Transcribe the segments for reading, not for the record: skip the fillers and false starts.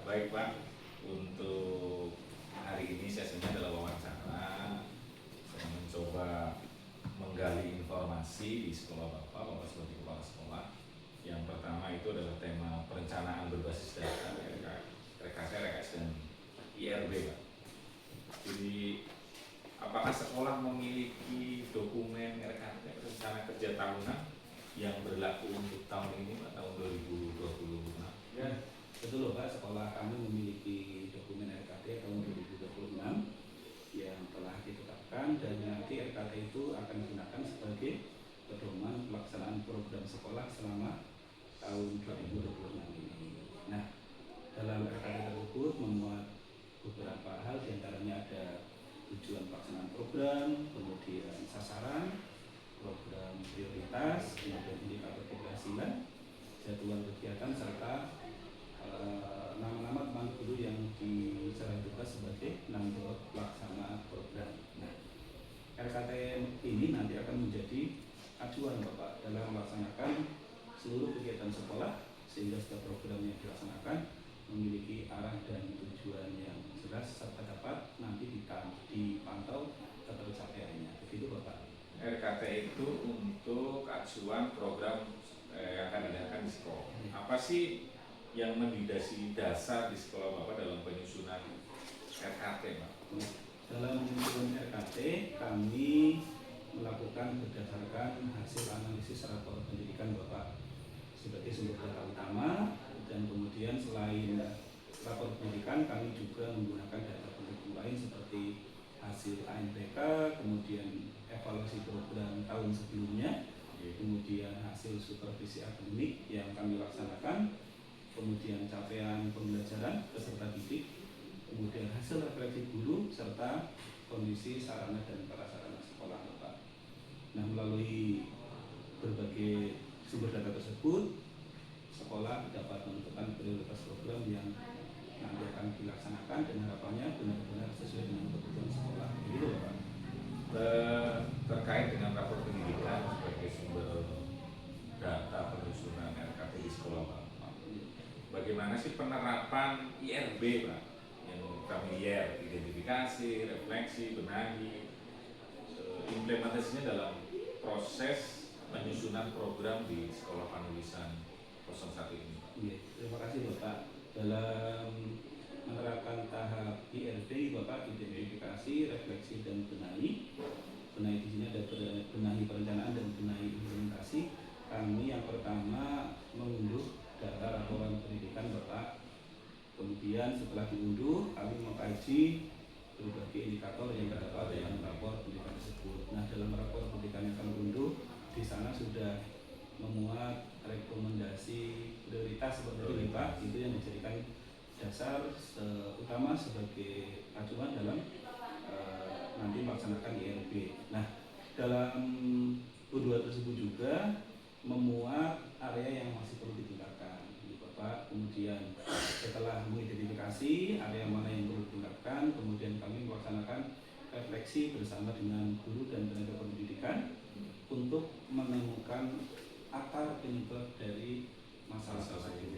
Baik Pak, untuk hari ini sesinya adalah wawancara. Saya mencoba menggali informasi di sekolah Bapak sebagai kepala sekolah. Yang pertama itu adalah tema perencanaan berbasis data, RKT, RKS, dan IRB Pak. Jadi apakah sekolah memiliki dokumen RKT, rencana kerja tahunan, yang berlaku untuk tahun ini Pak, tahun 2026? Ya, betul loh Pak, sekolah kami memiliki dokumen RKT tahun 2026 yang telah ditetapkan, dan nanti RKT itu akan digunakan sebagai pedoman pelaksanaan program sekolah selama tahun 2026 ini. Nah, dalam RKT tersebut memuat beberapa hal, diantaranya ada tujuan pelaksanaan program, kemudian sasaran, program prioritas, kemudian indikator keberhasilan, jadwal kegiatan, serta nama-nama teman guru yang diserah tugas sebagai penanggung pelaksana program. Nah, RKT ini nanti akan menjadi acuan Bapak dalam melaksanakan seluruh kegiatan sekolah, sehingga setiap program yang dilaksanakan memiliki arah dan tujuan yang jelas serta dapat nanti dipantau ketercapaiannya. Begitu Bapak. RKT itu untuk acuan program yang akan diadakan di sekolah. Apa sih yang menjadi dasar di sekolah Bapak dalam penyusunan RKT Pak? Dalam penyusunan RKT kami melakukan berdasarkan hasil analisis rapor pendidikan Bapak sebagai sumber data utama, dan kemudian selain rapor pendidikan kami juga menggunakan data pendukung lain seperti hasil ANPK, kemudian evaluasi program tahun sebelumnya, kemudian hasil supervisi akademik yang kami laksanakan, kemudian capaian pembelajaran peserta didik, kemudian hasil refleksi guru, serta kondisi sarana dan prasarana sekolah Bapak. Nah, melalui berbagai sumber data tersebut, sekolah dapat menentukan prioritas program yang nanti akan dilaksanakan, dan harapannya benar-benar sesuai dengan kebutuhan sekolah. Begitu Bapak. Terkait dengan rapor pendidikan sebagai sumber data penyusunan RKT di sekolah Bapak, bagaimana sih penerapan IRB Pak? Yang familiar, identifikasi, refleksi, benahi, implementasinya dalam proses penyusunan program di sekolah penulisan 01 ini. Terima kasih Bapak. Dalam menerapkan tahap IRB Bapak, identifikasi, refleksi, dan benahi. Benahi di sini ada benahi perencanaan dan benahi implementasi. Kami yang pertama mengunduh data laporan pendidikan Bapak. Kemudian setelah diunduh, kami mengkaji berbagai indikator yang terdapat dalam rapor pendidikan tersebut. Nah, dalam rapor pendidikan yang kami unduh, di sana sudah memuat rekomendasi prioritas seperti ini Pak, itu yang dijadikan dasar utama sebagai acuan dalam nanti melaksanakan IRB. Nah, dalam U2 tersebut juga memuat area yang masih perlu ditingkatkan Bapak. Kemudian setelah mengidentifikasi area mana yang perlu ditingkatkan, kemudian kami melaksanakan refleksi bersama dengan guru dan tenaga pendidikan untuk menemukan akar penyebab dari masalah tersebut.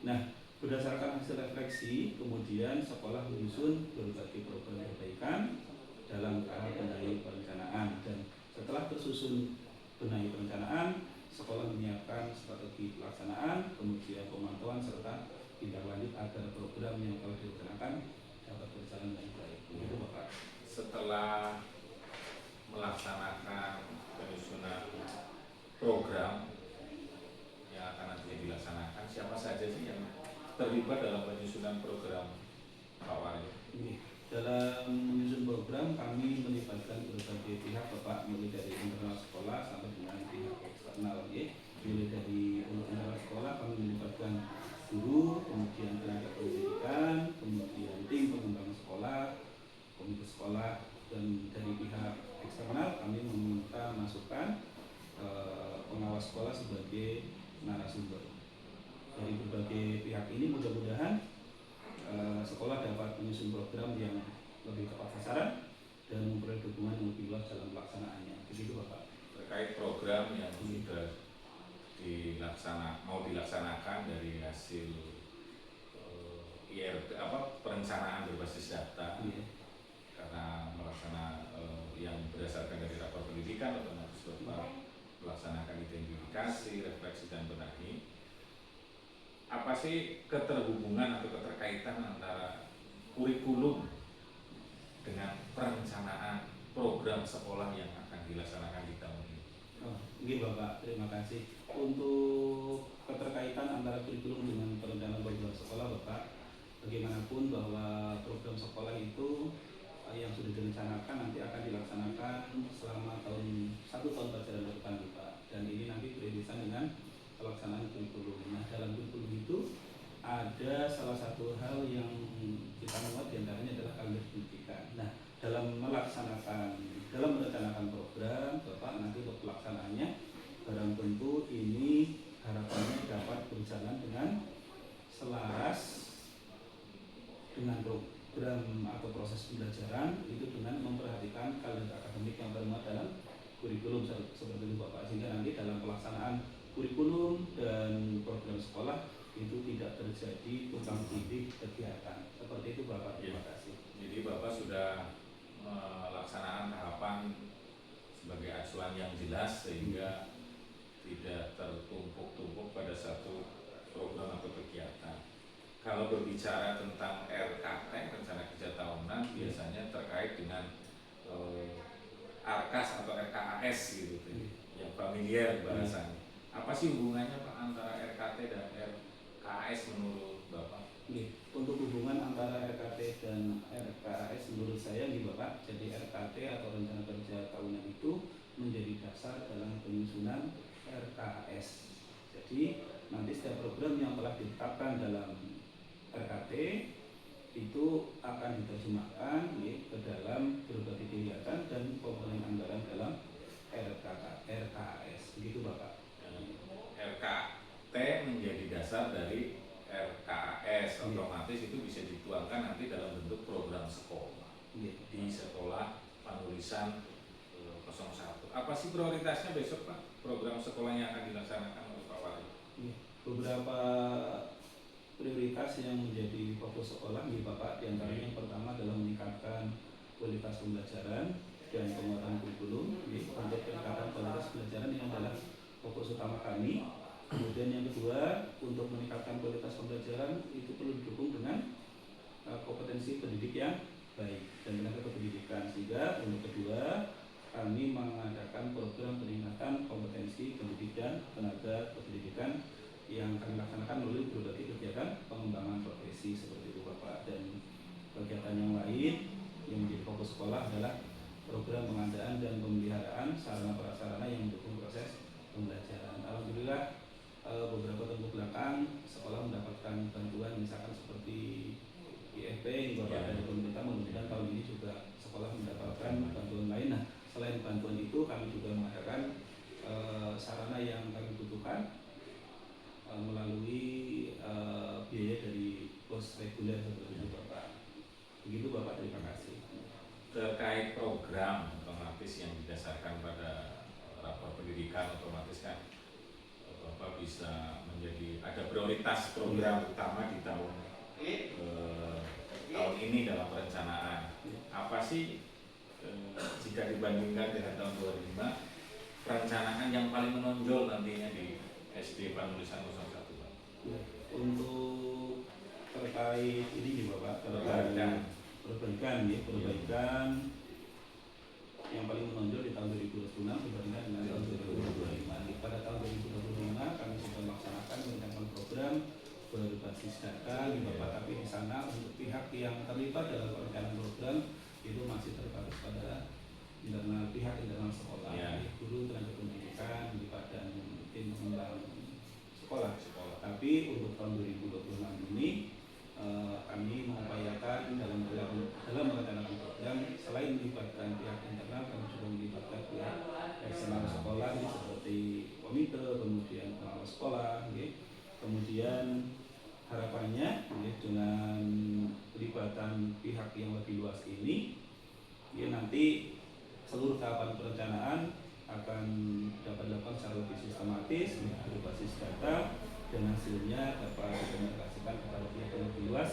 Nah, berdasarkan hasil refleksi, kemudian sekolah menyusun berbagai program perbaikan dalam tahap benahi perencanaan, dan setelah tersusun benahi perencanaan, sekolah menyiapkan strategi pelaksanaan, kemudian pemantauan, serta tindak lanjut agar program yang telah direncanakan dapat berjalan dengan baik. Begitu Bapak. Setelah melaksanakan penyusunan program yang akan nanti dilaksanakan, siapa saja sih yang terlibat dalam penyusunan program Pak Wari? Dalam menyusun program kami melibatkan berbagai pihak Bapak, mulai dari internal sekolah sampai dengan pihak eksternal. Mulai dari internal sekolah kami melibatkan guru, kemudian tenaga pendidikan, kemudian tim pengembangan sekolah, komite sekolah, dan dari pihak eksternal kami meminta masukan pengawas sekolah sebagai narasumber. Dari berbagai pihak ini mudah-mudahan sekolah dapat menyusun program yang lebih tepat sasaran dan memperoleh dukungan yang lebih luas dalam pelaksanaannya. Begitu Bapak. Terkait program yang sudah mau dilaksanakan dari hasil perencanaan berbasis data, Iya. karena yang berdasarkan dari rapor pendidikan otomatis Bapak melaksanakan identifikasi, refleksi dan benahi. Apa sih keterhubungan atau keterkaitan antara kurikulum dengan perencanaan program sekolah yang akan dilaksanakan di tahun ini? Oh, ini Bapak, terima kasih. Untuk keterkaitan antara kurikulum dengan perencanaan program sekolah, Bapak, bagaimanapun bahwa program sekolah itu yang sudah direncanakan nanti akan dilaksanakan selama 1 tahun pelajaran ke depan, Pak. Dan ini nanti beririsan dengan pelaksanaan kurikulum. Nah, dalam kurikulum itu ada salah satu hal yang kita muat diantaranya adalah kalender pendidikan. Nah, dalam merencanakan program, Bapak nanti untuk pelaksanaannya barang tentu ini harapannya dapat berjalan dengan selaras dengan program atau proses pembelajaran itu dengan memperhatikan kalender akademik yang termuat dalam kurikulum seperti itu Bapak, sehingga nanti dalam pelaksanaan kurikulum dan program sekolah itu tidak terjadi tumpang tindih kegiatan seperti itu Bapak. Terima kasih. Jadi Bapak sudah melaksanakan tahapan sebagai acuan yang jelas sehingga tidak tertumpuk-tumpuk pada satu program atau kegiatan. Kalau berbicara tentang RKT, rencana kerja tahunan, biasanya terkait dengan ARKAS atau RKAS gitu, yang familiar bahasanya. Apa sih hubungannya Pak antara RKT dan RKAS menurut Bapak? Untuk hubungan antara RKT dan RKAS menurut saya nih Bapak, jadi RKT atau rencana kerja tahunan itu menjadi dasar dalam penyusunan RKAS. Jadi nanti setiap program yang telah ditetapkan dalam RKT itu akan diterjemahkan ke dalam berbagai kegiatan dan komponen anggaran dalam RKAS. Begitu Bapak. RKT menjadi dasar dari RKAS, otomatis itu bisa dituangkan nanti dalam bentuk program sekolah di sekolah penulisan 01. Apa sih prioritasnya besok Pak? Program sekolah yang akan dilaksanakan oleh Pak Wali? Beberapa prioritas yang menjadi fokus sekolah nih Bapak, diantaranya yang pertama adalah meningkatkan kualitas pembelajaran dan penguatan kurikulum. Untuk peningkatan kualitas pembelajaran ini adalah fokus utama kami. Kemudian yang kedua, untuk meningkatkan kualitas pembelajaran itu perlu didukung dengan kompetensi pendidik yang baik dan tenaga kependidikan. Sehingga untuk kedua, kami mengadakan program peningkatan kompetensi pendidik dan tenaga kependidikan yang kami laksanakan melalui berbagai kegiatan pengembangan profesi seperti itu Bapak. Dan kegiatan yang lain yang menjadi fokus sekolah adalah program pengadaan dan pemeliharaan sarana prasarana yang mendukung proses pembelajaran. Alhamdulillah beberapa tahun belakang sekolah mendapatkan bantuan misalkan seperti IFP Bapak dari pemerintah. Mudah-mudahan tahun ini juga sekolah mendapatkan bantuan lain. Nah, selain bantuan itu kami juga mengadakan sarana yang kami butuhkan melalui biaya dari pos reguler seperti itu Bapak. Begitu Bapak, terima kasih. Terkait program otomatis yang didasarkan pada rapor pendidikan, otomatis kan Bapak bisa menjadi ada prioritas program utama di tahun ini dalam perencanaan. Apa sih jika dibandingkan dengan tahun 2005 perencanaan yang paling menonjol nantinya di SD Penulisan 01 Pak? Untuk terkait ini nih Bapak, perbaikan yang paling menonjol di tahun 2026 dibandingkan dengan tahun 2025. Pada tahun 2025 kami sudah melaksanakan rencana program berbasis data di Bapak, tapi di sana untuk pihak yang terlibat dalam perencanaan program itu masih terbatas pada pihak internal sekolah, guru, tenaga pendidikan, dan tim pengembang sekolah. Tapi untuk tahun 2026 ini kami mengupayakan dalam merencanakan program selain melibatkan pihak internal, kami juga melibatkan pihak eksternal sekolah seperti komite, kemudian pengawas sekolah, kemudian harapannya dengan pelibatan pihak yang lebih luas ini, nanti seluruh tahapan perencanaan akan dapat dilakukan secara lebih sistematis, berbasis data, dan hasilnya dapat dikomunikasikan kepada pihak yang lebih luas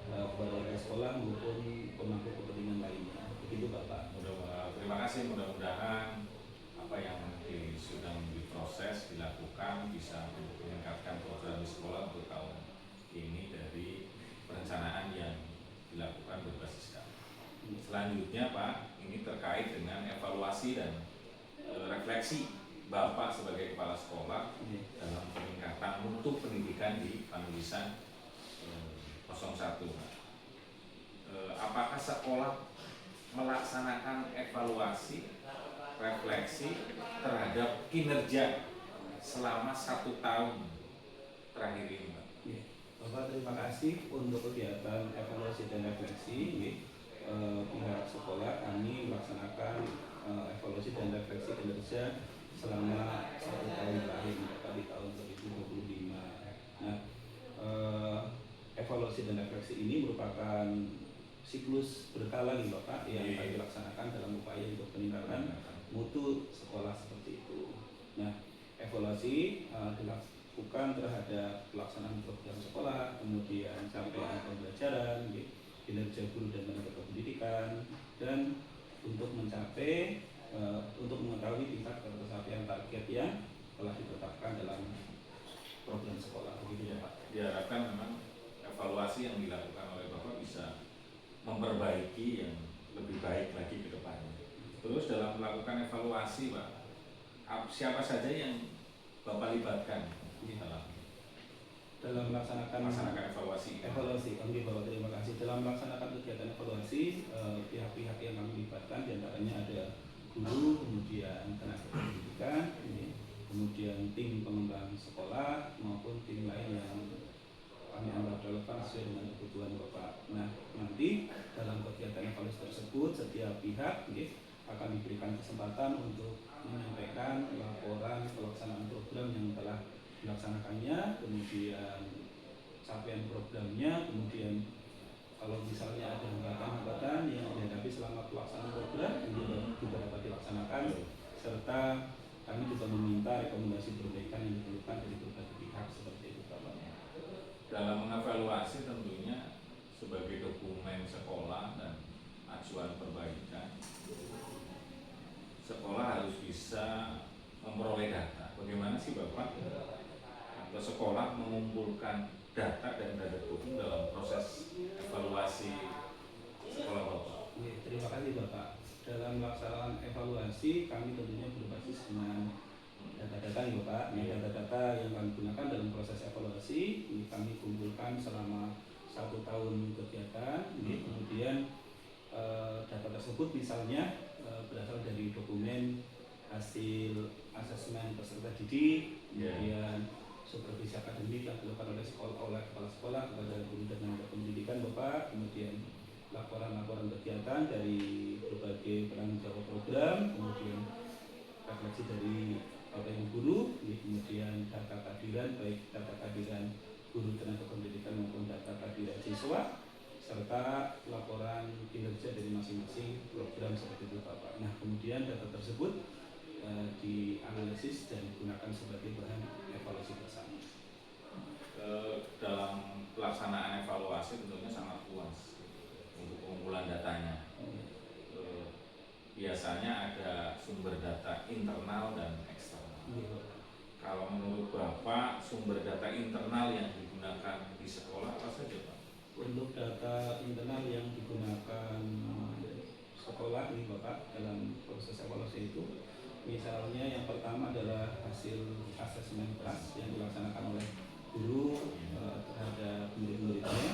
kepada warga sekolah maupun pemangku kepentingan lainnya. Begitu Bapak. Terima kasih, mudah-mudahan apa yang sudah diproses dilakukan bisa meningkatkan program di sekolah untuk tahun ini dari perencanaan yang dilakukan berbasis kami. Selanjutnya Pak, ini terkait dengan evaluasi dan refleksi Bapak sebagai kepala sekolah dalam peningkatan mutu pendidikan di Panulisan 01. Apakah sekolah melaksanakan evaluasi, refleksi terhadap kinerja selama 1 tahun terakhir ini, Pak? Bapak, terima kasih untuk kegiatan evaluasi dan refleksi. Pihak sekolah kami melaksanakan evaluasi dan refleksi kinerja selama 1 tahun terakhir, Bapak, di tahun 2025. Nah, evaluasi dan refleksi ini merupakan siklus berkala nih Bapak yang kami laksanakan dalam upaya untuk peningkatan mutu sekolah seperti itu. Nah, evaluasi dilakukan terhadap pelaksanaan program sekolah, kemudian capaian pembelajaran, kinerja guru dan tenaga pendidikan, dan untuk mencapai untuk mengetahui tingkat pencapaian target yang telah ditetapkan dalam program sekolah. Begitu ya Pak. Diharapkan memang evaluasi yang dilakukan oleh Bapak bisa memperbaiki yang lebih baik lagi ke depannya. Terus dalam melakukan evaluasi Pak, siapa saja yang Bapak libatkan dalam melaksanakan evaluasi? Oke Bapak, terima kasih. Dalam melaksanakan kegiatan evaluasi, pihak-pihak yang kami libatkan diantaranya ada guru, kemudian tenaga pendidikan, kemudian tim pengembang sekolah maupun tim lain yang kami anggap relevan sesuai dengan kebutuhan Bapak. Nah, nanti dalam kegiatan evaluasi tersebut setiap pihak akan diberikan kesempatan untuk menyampaikan laporan pelaksanaan program yang telah dilaksanakannya, kemudian capaian programnya, kemudian kalau misalnya ada hambatan-hambatan yang dihadapi selama pelaksanaan program juga dapat dilaksanakan, serta kami juga meminta rekomendasi perbaikan yang diperlukan dari berbagai pihak seperti itu Bapak. Dalam mengevaluasi tentunya sebagai dokumen sekolah dan acuan perbaikan, sekolah harus bisa memperoleh data. Bagaimana sih Bapak atau sekolah mengumpulkan data dan data dukung dalam proses evaluasi sekolah Bapak? Terima kasih Bapak. Dalam melaksanakan evaluasi kami tentunya berbasis dengan data-data nih Bapak. Data-data yang kami gunakan dalam proses evaluasi ini kami kumpulkan selama 1 tahun kegiatan. Kemudian data tersebut misalnya berasal dari dokumen hasil asesmen peserta didik, kemudian supervisi akademik yang dilakukan oleh kepala sekolah kepada guru dan tenaga pendidikan Bapak, kemudian laporan-laporan kegiatan dari berbagai penanggung jawab program, kemudian refleksi dari Bapak Ibu guru, kemudian data kehadiran baik data kehadiran guru tenaga pendidikan maupun data kehadiran siswa, serta laporan kinerja dari masing-masing program seperti itu Bapak. Nah, kemudian data tersebut dianalisis dan digunakan sebagai bahan evaluasi bersama. Dalam pelaksanaan evaluasi tentunya sangat puas untuk pengumpulan datanya. Biasanya ada sumber data internal dan eksternal. Kalau menurut Bapak sumber data internal yang digunakan di sekolah apa saja Pak? Untuk data internal yang digunakan sekolah ini Bapak dalam proses evaluasi itu, misalnya yang pertama adalah hasil asesmen kelas yang dilaksanakan oleh guru terhadap murid-muridnya,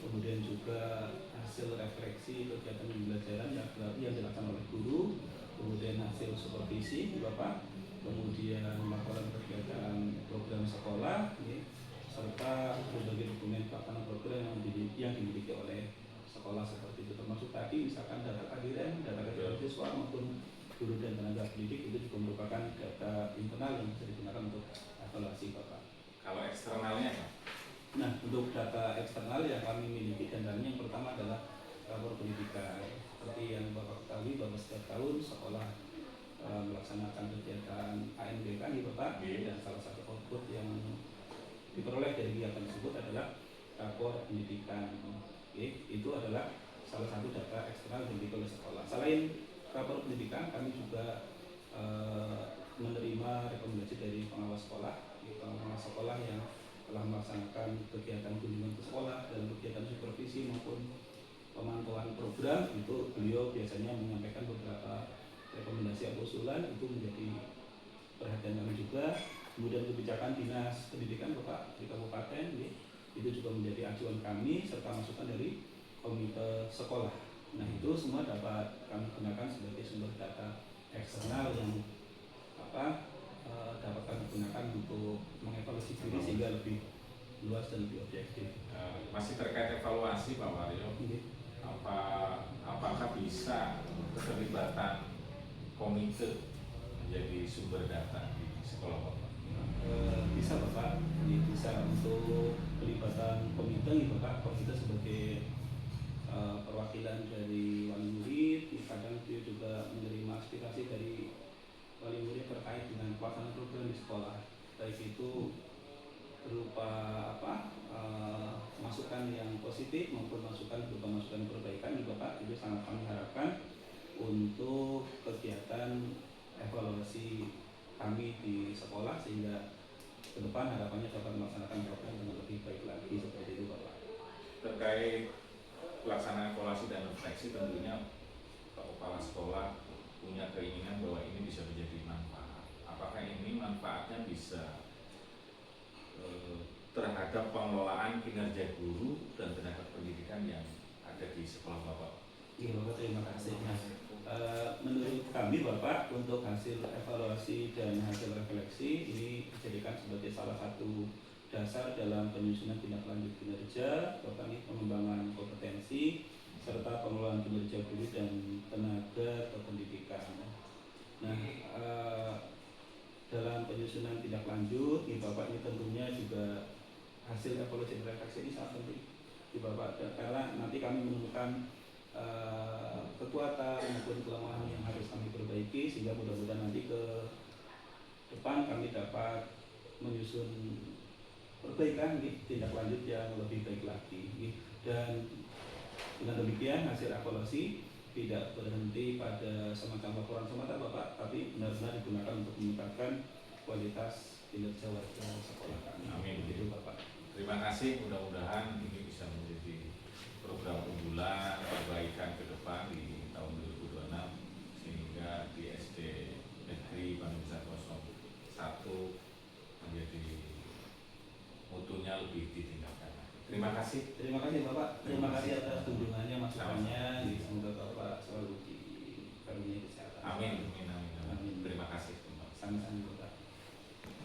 kemudian juga hasil refleksi kegiatan pembelajaran yang dilaksanakan oleh guru, kemudian hasil supervisi Bapak, kemudian laporan kegiatan program sekolah, serta berbagai dokumen pelaksanaan program yang dimiliki oleh sekolah seperti itu, termasuk tadi misalkan data kehadiran siswa maupun guru dan tenaga pendidik itu juga merupakan data internal yang bisa digunakan untuk evaluasi Bapak. Kalau eksternalnya Pak? Nah, untuk data eksternal yang kami miliki dananya yang pertama adalah rapor pendidikan. Seperti yang Bapak ketahui bahwa setiap tahun sekolah melaksanakan kegiatan ANBK nih Bapak, dan salah satu output yang diperoleh dari kegiatan tersebut adalah rapor pendidikan. itu adalah salah satu data eksternal yang dimiliki oleh sekolah. Selain rapor pendidikan, kami juga menerima rekomendasi dari pengawas sekolah yang telah melaksanakan kegiatan kunjungan ke sekolah dalam kegiatan supervisi maupun pemantauan program. Itu beliau biasanya menyampaikan beberapa rekomendasi atau usulan, itu menjadi perhatian kami juga. Kemudian kebijakan dinas pendidikan Bapak di kabupaten itu juga menjadi acuan kami serta masukan dari komite sekolah. Nah, itu semua dapat kami gunakan sebagai sumber data eksternal yang dapat kami gunakan untuk mengevaluasi diri sehingga lebih luas dan lebih objektif. Masih terkait evaluasi Pak Waryo, apakah bisa keterlibatan komite menjadi sumber data di sekolah Bapak? Bisa Bapak, bisa untuk pelibatan komite Bapak. Komite sebagai perwakilan dari wali murid, kadang dia juga menerima aspirasi dari wali murid terkait dengan pelaksanaan program di sekolah, baik itu berupa masukan yang positif maupun masukan berupa masukan perbaikan juga Pak. Itu sangat kami harapkan untuk kegiatan evaluasi kami di sekolah, sehingga ke depan harapannya dapat melaksanakan program dengan lebih baik lagi, seperti itu Bapak. Terkait pelaksanaan evaluasi dan refleksi, tentunya Pak Kepala Sekolah punya keinginan bahwa ini bisa menjadi manfaat. Apakah ini manfaatnya bisa terhadap pengelolaan kinerja guru dan tenaga pendidikan yang ada di sekolah Bapak? Iya Bapak, terima kasih. Menurut kami Bapak, untuk hasil evaluasi dan hasil refleksi ini dijadikan sebagai salah satu dasar dalam penyusunan tindak lanjut kinerja, Bapak, ini pengembangan kompetensi serta pengelolaan kinerja guru dan tenaga pendidikan. Nah, dalam penyusunan tindak lanjut di Bapak ini tentunya juga hasil evaluasi dan refleksi ini sangat penting di Bapak, karena nanti kami menemukan kekuatan maupun kelemahan yang harus kami perbaiki, sehingga mudah-mudahan nanti ke depan kami dapat menyusun perbaikan tindak lanjut yang lebih baik lagi. Dan dengan demikian hasil evaluasi tidak berhenti pada semacam laporan semata Bapak, tapi benar-benar digunakan untuk meningkatkan kualitas kinerja warga sekolah kami. Amin. Begitu Bapak. Terima kasih, mudah-mudahan ini bisa menjadi program unggulan perbaikan ke depan di tahun 2026, sehingga di SD Negeri Bangun 101 menjadi mutunya lebih ditingkatkan. Terima kasih. Terima kasih Bapak. Terima kasih atas kunjungannya Mas.